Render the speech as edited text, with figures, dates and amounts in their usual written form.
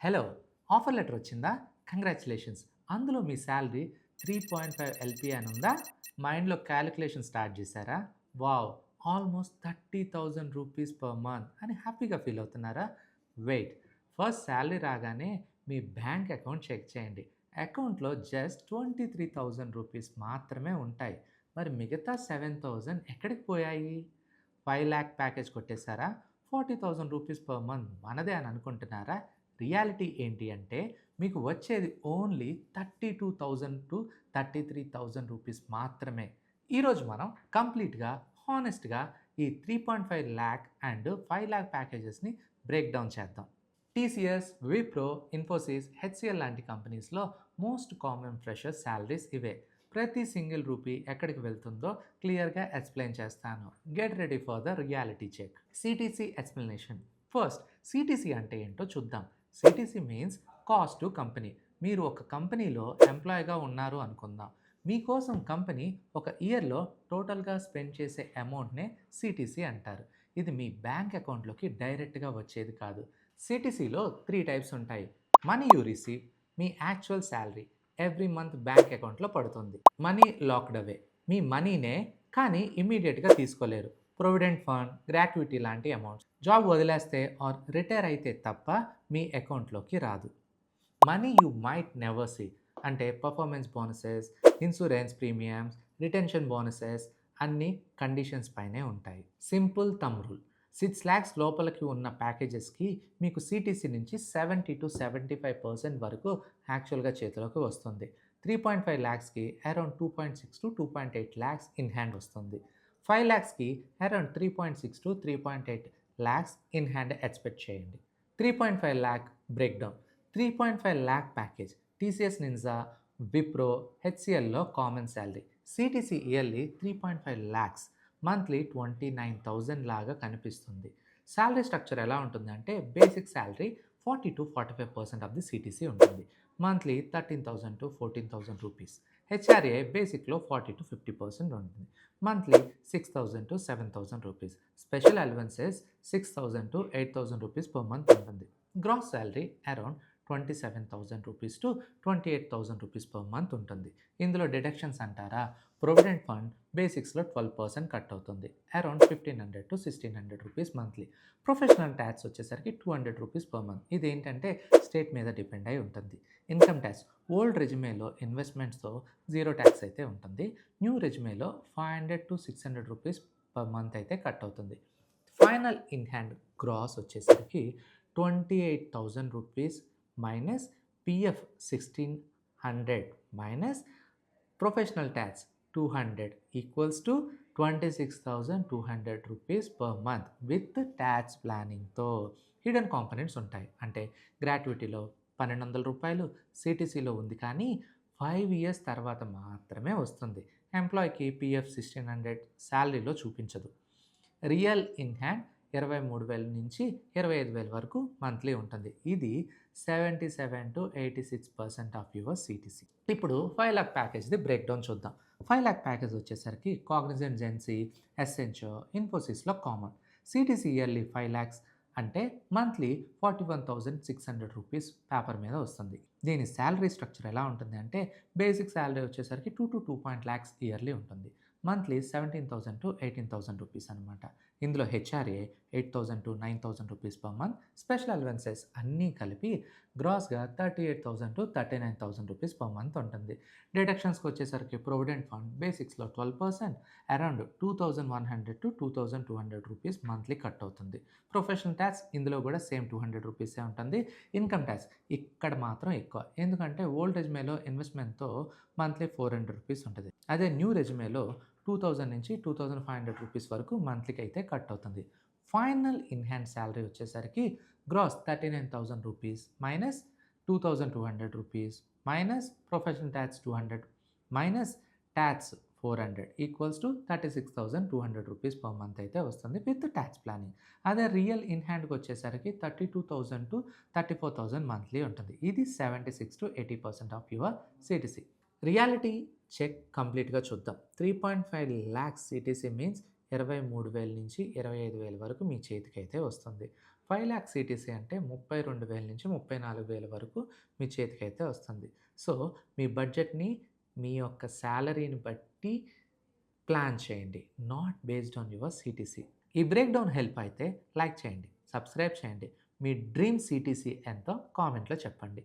Hello! Offer letter వచ్చిందా? Congratulations. అందులో మీ salary 3.5 LPA అని ఉందా? మైండ్‌లో కాలిక్యులేషన్ స్టార్ట్ చేశారా? Wow! Almost 30,000 rupees per month అని హ్యాపీగా ఫీల్ అవుతున్నారా? వెయిట్. ఫస్ట్ సాలరీ రాగానే మీ బ్యాంక్ అకౌంట్ చెక్ చేయండి. అకౌంట్‌లో జస్ట్ 23,000 రూపీస్ మాత్రమే ఉంటాయి. మరి మిగతా 7,000 ఎక్కడికి పోయాయి? 5,00,000 ప్యాకేజ్ కొట్టేసారా? 40,000 రూపీస్ పర్ మంత్ మనదే అని అనుకుంటున్నారా? రియాలిటీ ఏంటి అంటే మీకు వచ్చేది ఓన్లీ 32,000-33,000 రూపీస్ మాత్రమే. ఈరోజు మనం కంప్లీట్‌గా, హానెస్ట్‌గా ఈ 3.5 లాక్ అండ్ 5 లాక్ ప్యాకేజెస్‌ని బ్రేక్ డౌన్ చేద్దాం. టీసీఎస్, విప్రో, ఇన్ఫోసిస్, హెచ్‌సీఎల్ లాంటి కంపెనీస్‌లో మోస్ట్ కామన్ ఫ్రెషర్ సాలరీస్ ఇవే. ప్రతి సింగిల్ రూపీ ఎక్కడికి వెళ్తుందో క్లియర్‌గా ఎక్స్‌ప్లెయిన్ చేస్తాను. Get ready for the reality check. CTC explanation. First CTC అంటే ఏంటో చూద్దాం. CTC means cost to company. మీరు ఒక కంపెనీలో ఎంప్లాయ్‌గా ఉన్నారు అనుకుందాం. మీకోసం కంపెనీ ఒక ఇయర్‌లో టోటల్‌గా స్పెండ్ చేసే అమౌంట్‌నే సిటీసీ అంటారు. ఇది మీ బ్యాంక్ అకౌంట్‌లోకి డైరెక్ట్‌గా వచ్చేది కాదు. సిటీసీలో 3 టైప్స్ ఉంటాయి. Money you receive, me actual salary every month bank అకౌంట్‌లో పడుతుంది. మనీ లాక్డ్ అవే, మీ మనీనే కానీ ఇమ్మీడియేట్‌గా తీసుకోలేరు. ప్రొవిడెంట్ ఫండ్, గ్రాట్యుటీ లాంటి అమౌంట్స్. జాబ్ వదిలేస్తే ఆర్ రిటైర్ అయితే తప్ప మీ అకౌంట్‌లోకి రాదు. Money you might never see అంటే performance bonuses, insurance premiums, retention bonuses అన్నీ కండిషన్స్ పైనే ఉంటాయి. Simple thumb rule. 6 లాక్స్ లోపలికి ఉన్న ప్యాకేజెస్‌కి మీకు సిటీసీ నుంచి 70-75% వరకు యాక్చువల్‌గా చేతిలోకి వస్తుంది. 3.5 లాక్స్‌కి అరౌండ్ 2.6-2.8 లాక్స్ ఇన్ హ్యాండ్ వస్తుంది. 5 లాక్స్‌కి around 3.6-3.8 lakhs in hand expect చేయండి. 3.5 lakh break down. 3.5 lakh package TCS ninja, Wipro, హెచ్‌సీఎల్‌లో common salary. CTC yearly 3.5 lakhs, monthly 29,000 లాగా కనిపిస్తుంది. సాలరీ స్ట్రక్చర్ ఎలా ఉంటుందంటే basic salary 40-45% of the CTC ఉంటుంది. Monthly 13,000-14,000 rupees. హెచ్ఆర్ఏ బేసిక్‌లో 40-50% ఉంటుంది. Monthly 6,000-7,000 rupees. Special allowances 6,000-8,000 rupees per month ఉంటుంది. Gross salary around 27,000 rupees to 28,000 rupees per month ఉంటుంది. ఇందులో డిడక్షన్స్ అంటారా? ప్రొవిడెంట్ ఫండ్ బేసిక్స్‌లో 12% కట్ అవుతుంది. Around 1,500-1,600 rupees monthly. Professional tax వచ్చేసరికి 200 రూపీస్ పర్ మంత్. ఇదేంటంటే స్టేట్ మీద డిపెండ్ అయి ఉంటుంది. ఇన్కమ్ ట్యాక్స్ ఓల్డ్ రెజ్యూమేలో ఇన్వెస్ట్మెంట్స్‌తో జీరో ట్యాక్స్ అయితే ఉంటుంది. న్యూ రెజ్యూమేలో 500-600 రూపీస్ పర్ మంత్ అయితే కట్ అవుతుంది. ఫైనల్ ఇన్ హ్యాండ్ గ్రాస్ వచ్చేసరికి 28,000 rupees minus PF 1,600 minus professional tax 200 equals to 26,200 rupees per month with tax ప్లానింగ్‌తో. హిడెన్ కాంపోనెంట్స్ ఉంటాయి. అంటే గ్రాట్యుటీలో రూ. 1,200 సిటీసీలో ఉంది కానీ 5 ఇయర్స్ తర్వాత మాత్రమే వస్తుంది. ఎంప్లాయ్‌కి పీఎఫ్ 1,600 సాలరీలో చూపించదు. రియల్ ఇన్ హ్యాండ్ 23,000 నుంచి 25,000 వరకు మంత్లీ ఉంటుంది. ఇది 77-86% ఆఫ్ యువర్ సిటీసీ. ఇప్పుడు 5 లాక్ ప్యాకేజ్‌ది బ్రేక్ డౌన్ చూద్దాం. 5 లాక్ ప్యాకేజ్ వచ్చేసరికి కాగ్నిజెంట్, జెన్సీ, ఎసెంచర్, ఇన్ఫోసిస్‌లో కామన్. సిటీసీ ఇయర్లీ 5 లాక్స్ అంటే మంత్లీ 41,600 రూపీస్ పేపర్ మీద వస్తుంది. దీని సాలరీ స్ట్రక్చర్ ఎలా ఉంటుంది అంటే బేసిక్ సాలరీ వచ్చేసరికి 2-2 లాక్స్ ఇయర్లీ ఉంటుంది. మంత్లీ 17,000-18,000 రూపీస్ అనమాట. ఇందులో HRA 8,000-9,000 rupees per month. Special allowances అన్నీ కలిపి గ్రాస్‌గా 38,000-39,000 రూపీస్ పర్ మంత్ ఉంటుంది. డిడక్షన్స్‌కి వచ్చేసరికి ప్రొవిడెంట్ ఫండ్ బేసిక్స్‌లో 12% అరౌండ్ 2,100-2,200 రూపీస్ మంత్లీ కట్ అవుతుంది. ప్రొఫెషనల్ ట్యాక్స్ ఇందులో కూడా సేమ్ 200 రూపీసే ఉంటుంది. ఇన్కమ్ ట్యాక్స్ ఇక్కడ మాత్రం ఎక్కువ. ఎందుకంటే ఓల్డ్ రెజ్యూమేలో ఇన్వెస్ట్‌మెంట్‌తో మంత్లీ 400 రూపీస్ ఉంటది. అదే న్యూ రెజ్యూమేలో 2,000 నుంచి 2,500 రూపీస్ వరకు మంత్లీకి అయితే కట్ అవుతుంది. ఫైనల్ ఇన్ హ్యాండ్ సాలరీ వచ్చేసరికి gross 39,000 rupees minus 2,200 rupees minus professional tax 200 minus tax 400 equals to 36,200 rupees per month అయితే వస్తుంది విత్ ట్యాక్స్ ప్లానింగ్. అదే రియల్ ఇన్ హ్యాండ్‌కి వచ్చేసరికి 32,000-34,000 మంత్లీ ఉంటుంది. ఇది 76-80% of your CTC. Reality check కంప్లీట్‌గా చూద్దాం. 3.5 లాక్స్ సిటీసీ మీన్స్ 23,000 నుంచి 25,000 వరకు మీ చేతికైతే వస్తుంది. 5 లాక్ సిటీసీ అంటే 32,000 నుంచి 34,000 వరకు మీ చేతికైతే వస్తుంది. సో, మీ బడ్జెట్‌ని మీ యొక్క సాలరీని బట్టి ప్లాన్ చేయండి. Not based on your CTC. ఈ బ్రేక్ డౌన్ హెల్ప్ అయితే లైక్ చేయండి, సబ్స్క్రైబ్ చేయండి. మీ డ్రీమ్ సీటీసీ ఎంతో కామెంట్‌లో చెప్పండి.